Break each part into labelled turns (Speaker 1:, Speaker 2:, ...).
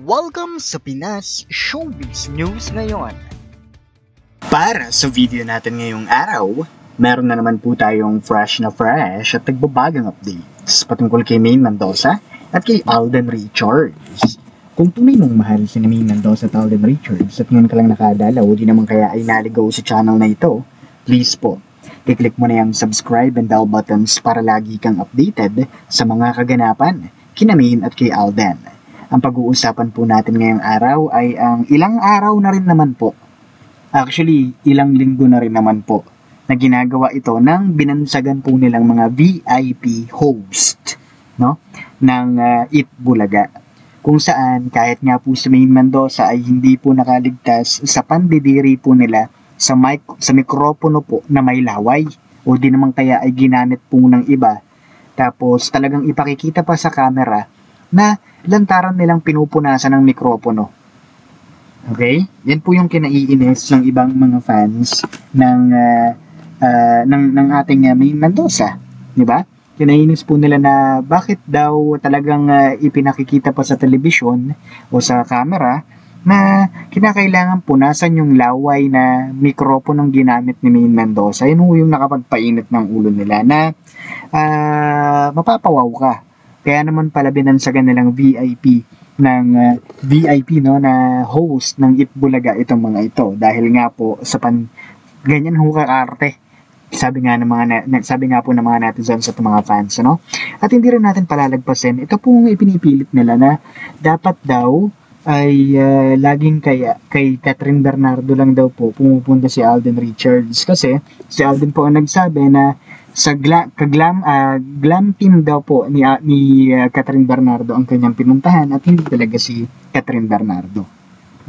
Speaker 1: Welcome sa Pinas Showbiz News ngayon. Para sa video natin ngayong araw, meron na naman po tayong fresh at nagbabagang updates patungkol kay Maine Mendoza at kay Alden Richards. Kung tunay mong mahal si Maine Mendoza at Alden Richards at ngayon ka lang nakadalaw, di naman kaya ay naligaw sa channel na ito, please po, i-click mo na yung subscribe and bell buttons para lagi kang updated sa mga kaganapan kina Maine at kay Alden. Ang pag-uusapan po natin ngayong araw ay ang ilang araw na rin naman po. Actually, ilang linggo na rin naman po na ginagawa ito ng binansagan po nilang mga VIP host, no? Ng Eat Bulaga. Kung saan kahit nga po si Maine Mendoza ay hindi po nakaligtas sa pandidiri po nila sa mikropono po na may laway o di naman kaya ay ginamit po ng iba. Tapos talagang ipakikita pa sa camera na lantaran nilang pinupunasan ng mikropono. Okay? Yan po yung kinaiinis ng ibang mga fans ng ating Maine Mendoza, di ba? Kinaiinis po nila na bakit daw talagang ipinakikita pa sa telebisyon o sa camera na kinakailangan punasan yung laway na mikroponong ginamit ni Maine Mendoza. Yun yung nakapagpainit ng ulo nila na mapapawaw ka. Kaya naman pala binansagan nilang VIP no na host ng Eat Bulaga itong mga ito dahil nga po sa ganyan ho kaarte. Sabi nga po ng mga netizens at mga fans, no? At hindi rin natin palalagpasin, ito pong ipinipilit nila na dapat daw ay laging kay Catherine Bernardo lang daw po pumupunta si Alden Richards kasi si Alden po ang nagsabi na sa glam team daw po ni Catherine Bernardo ang kanyang pinuntahan at hindi talaga si Catherine Bernardo.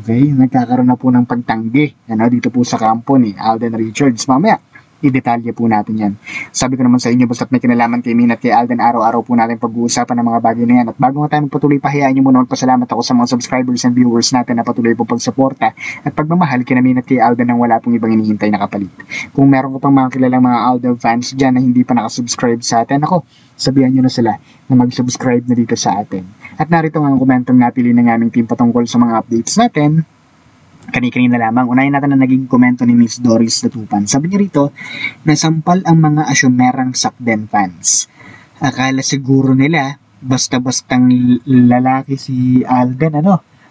Speaker 1: Okay? Nagkakaroon na po ng pagtanggi dito po sa kampo ni Alden Richards. Mamaya, i-detalye po natin yan. Sabi ko naman sa inyo, basta't may kinalaman kay Maine at kay Alden, araw-araw po natin pag-uusapan ng mga bagay na yan. At bago nga tayo magpatuloy, pahayaan nyo muna magpasalamat ako sa mga subscribers and viewers natin na patuloy po pagsuporta at pagmamahal kina Maine at kay Alden nang wala pong ibang hinihintay na kapalit. Kung meron ko pang mga kilalang mga Alden fans dyan na hindi pa nakasubscribe sa atin, sabihan nyo na sila na mag-subscribe na dito sa atin. At narito nga ang komentong napili ng aming team patungkol sa mga updates natin. Kani-kanina lamang, unahin natin na naging komento ni Miss Doris Datupan. Sabi niya rito, nasampal ang mga asyumerang Sakden fans. Akala siguro nila, basta-bastang lalaki si Alden,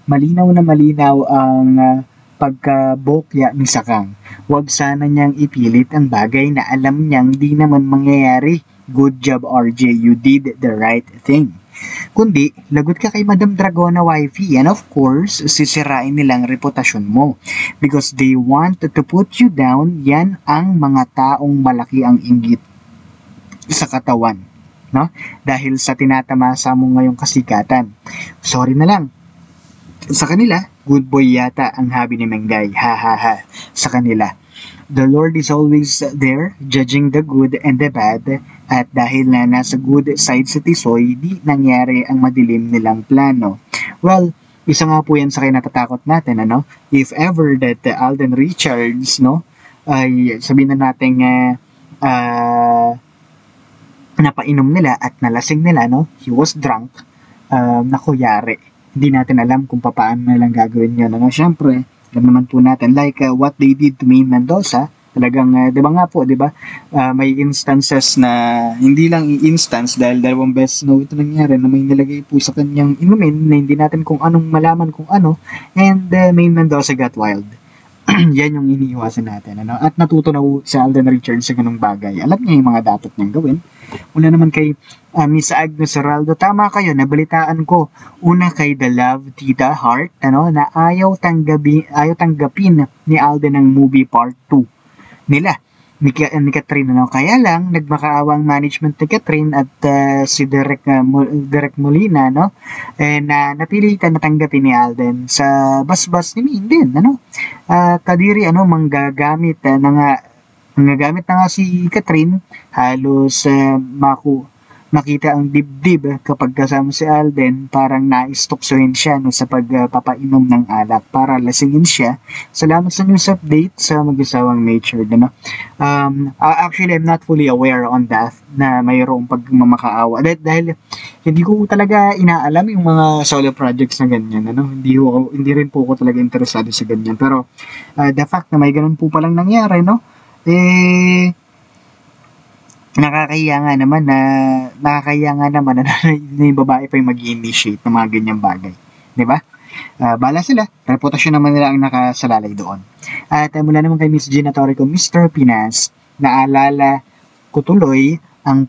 Speaker 1: malinaw na malinaw ang pagkabokya ni Sakang. Huwag sana niyang ipilit ang bagay na alam niyang di naman mangyayari. Good job RJ, you did the right thing. Kundi, lagot ka kay Madam Dragona Wifey and of course, sisirain nilang reputasyon mo. Because they want to put you down, yan ang mga taong malaki ang inggit sa katawan. No? Dahil sa tinatamasa mo ngayong kasikatan. Sorry na lang. Sa kanila, good boy yata ang habi ni Mengay. Ha ha ha. Sa kanila. The Lord is always there, judging the good and the bad, at dahil na nasa good side si Tisoy, di nangyari ang madilim nilang plano. Well, isa nga po yan sa kinatatakot natin, If ever that Alden Richards, ay sabihin na natin napainom nila at nalasing nila, he was drunk, nakuyari. Hindi natin alam kung paano nilang gagawin yun. Siyempre, alam naman po natin, like what they did to Maine Mendoza, talagang, di ba, may instances na, hindi lang i-instance dahil dalawang beses ito nangyari na may nilagay po sa kanyang inumin na hindi natin kung anong malaman kung ano, and Maine Mendoza got wild. Yan yung iniiwasan natin. At natuto na si Alden Richards sa ganung bagay. Alam niya yung mga dapat niyang gawin. Una naman kay Miss Agnes Heraldo, tama kayo, nabalitaan ko. Una kay The Love Tita Heart, na ayaw tanggapin ni Alden ng movie part 2 nila. Ni Catherine, kaya lang nagmakaawang management ni Catherine at si Derek Molina, na napilitan na tanggapin ni Alden sa basbas ni Maine din, kadiri manggagamit na nga si Catherine, halos makita ang dibdib kapag kasama si Alden, parang naistoksohin siya no, sa pagpapainom ng alak para lasingin siya. Salamat sa news update sa mag-asawang nature. No? Actually, I'm not fully aware on that na mayroong pagmamakaawa. Dahil hindi ko talaga inaalam yung mga solo projects na ganyan. Ano? Hindi rin po ako talaga interesado sa ganyan. Pero the fact na may ganun po palang nangyari, no? Nakakahiya nga naman na yung babae pa yung mag-initiate ng mga ganyang bagay. 'Di ba? Bala sila, reputasyon naman nila ang nakasalalay doon. At mula naman kay Miss Gina Torrico, Mr. Pinas, naalala ko tuloy ang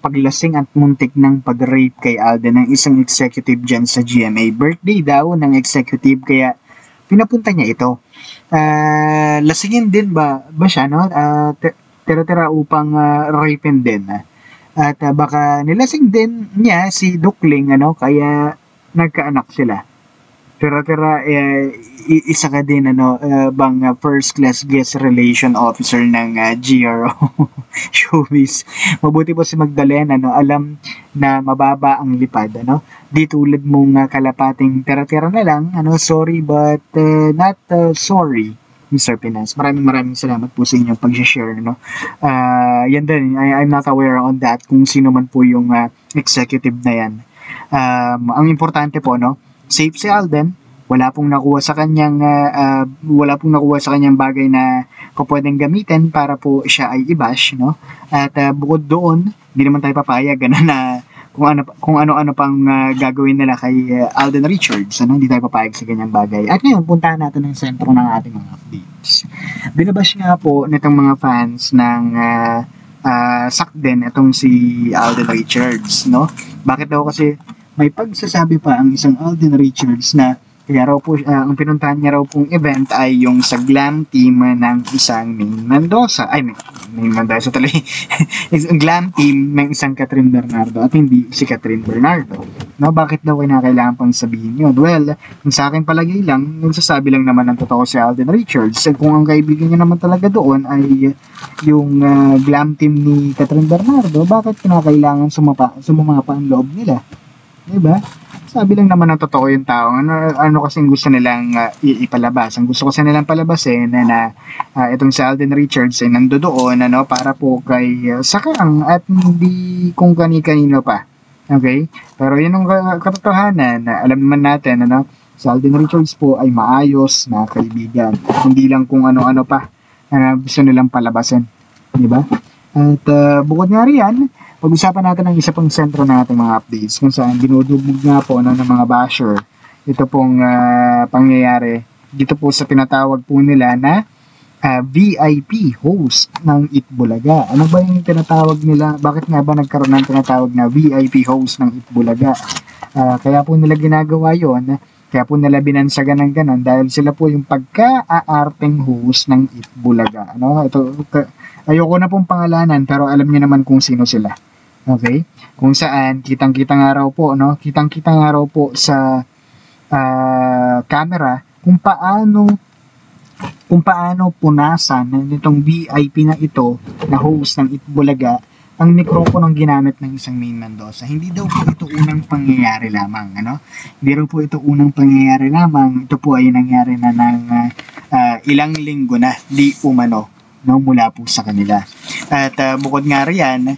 Speaker 1: paglasing at muntik ng pag-rape kay Alden ng isang executive dyan sa GMA. Birthday daw ng executive kaya pinapunta niya ito. Lasingin din ba siya, no? Tira-tira upang rapein din. At baka nilasing din niya si Dukling, ano, kaya nagkaanak sila. Tira-tira, isa ka din, ano, bang first class guest relation officer ng GRO Showbiz. Mabuti po si Magdalena, ano, alam na mababa ang lipad, ano. Di tulad mong kalapating tira-tira na lang, ano, sorry but not sorry. Mr. Pinas. Maraming salamat po sa inyong pag-share, no? Yan din, I'm not aware on that kung sino man po yung executive na yan. Ang importante po, no? Safe si Alden, wala pong nakuha sa kanyang bagay na pwedeng gamitin para po siya ay i-bash, no? At bukod doon, hindi naman tayo papayag na kung ano-ano pang gagawin nila kay Alden Richards, ano? Hindi tayo papayag sa ganyang bagay. At ngayon, puntahan natin ang sentro ng ating mga updates. Binabash nga po nitong mga fans ng Sakden itong si Alden Richards, no? Bakit daw kasi may pagsasabi pa ang isang Alden Richards na kaya raw po, ang pinuntahan niya raw pong event ay yung sa glam team ng isang Maine Mendoza. Ay, Maine Mendoza tuloy. Ang glam team ng isang Catherine Bernardo at hindi si Catherine Bernardo. No, bakit daw kailangan pang sabihin yun? Well, kung sa akin palagay lang, nagsasabi lang naman ng totoo si Alden Richards. Kung ang kaibigan niya naman talaga doon ay yung glam team ni Catherine Bernardo, bakit kinakailangan sumama pa ang loob nila? Diba? Sabi lang naman ng totoo yung tao. Ano kasing gusto nilang ipalabas. Ang gusto kasi nilang palabasin na itong si Alden Richards ay nandoon para po kay Sakang at hindi kung kani-kanino pa. Okay? Pero yun ang katotohanan na alam naman natin si Alden Richards po ay maayos na kaibigan. Hindi lang kung ano-ano pa na gusto nilang palabasin. Diba? At bukod nga riyan, pag-usapan natin ang isa pang sentro ng ating mga updates kung saan dinudugmog nga po ng mga basher ito pong pangyayari dito po sa tinatawag po nila na VIP host ng Itbulaga. Ano ba yung tinatawag nila? Bakit nga ba nagkaroon ng tinatawag na VIP host ng Itbulaga? Kaya po nila ginagawa yon, kaya po nila binansagan ng ganon dahil sila po yung pagka-aarteng host ng Itbulaga. Ayoko na pong pangalanan pero alam niyo naman kung sino sila. Okay? Kung saan kitang-kita nga raw po, kitang-kita nga raw po sa camera kung paano punasan nitong VIP na ito na host ng Itbulaga ang mikroponong ginamit ng isang Maine Mendoza. Hindi daw po ito unang pangyayari lamang, Hindi raw po ito unang pangyayari lamang. Ito po ay nangyari na ng ilang linggo na, di umano, mula po sa kanila. At bukod nga riyan,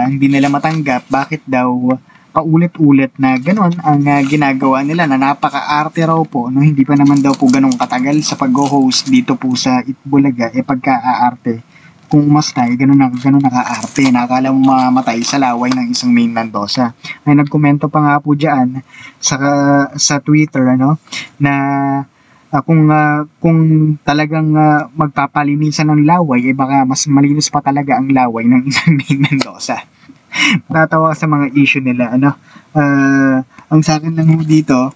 Speaker 1: hindi nila matanggap bakit daw paulit-ulit na ganon ang ginagawa nila na napaka-arte raw po, hindi pa naman daw po ganong katagal sa pag-host dito po sa Itbulaga, pagka-aarte. Kung umastay, ganun naka-arte, nakakala mo mamatay sa laway ng isang Maine Mendoza. May nagkomento pa nga po dyan sa Twitter, na kung talagang magpapalinisan ng laway, baka mas malinis pa talaga ang laway ng isang Maine Mendoza. Natatawa sa mga issue nila, ang sa akin lang dito,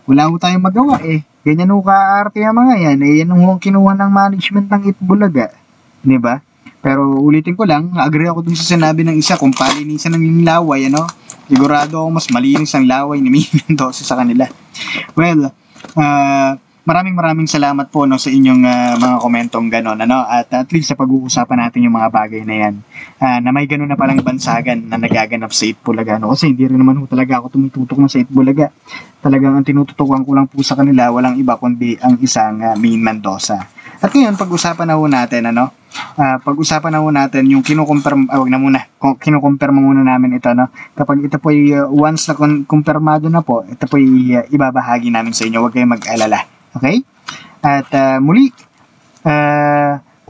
Speaker 1: wala mo tayong magawa ganyan ho ka-arte yung mga yan, yan ang kinuha ng management ng Itbulaga, diba? Pero ulitin ko lang, agree ako dun sa sinabi ng isa, kung palinisan ng laway, sigurado ako mas malinis ang laway ni Maine Mendoza sa kanila. Well, maraming salamat po, no, sa inyong mga komentong gano'n, ano, at least sa pag-uusapan natin yung mga bagay na yan, na may gano'n na palang bansagan na nagaganap sa Itbulaga, no, kasi hindi rin naman ho talaga ako tumitutok na sa Itbulaga. Talagang ang tinututukan ko lang po sa kanila, walang iba kundi ang isang Main Mendoza. At ngayon, pag-usapan na ho natin, ano, yung kinukumpirma muna namin ito, no. Kapag ito po once na kumpirmado na po, ito po ibabahagi namin sa inyo, huwag kayong mag-alala. Okay? At muli,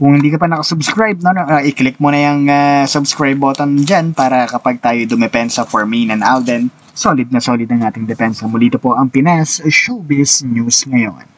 Speaker 1: kung hindi ka pa nakasubscribe, no, i-click mo na yung subscribe button dyan para kapag tayo dumepensa for Main and Alden, solid na solid ang ating depensa. Muli ito po ang Pinas Showbiz News ngayon.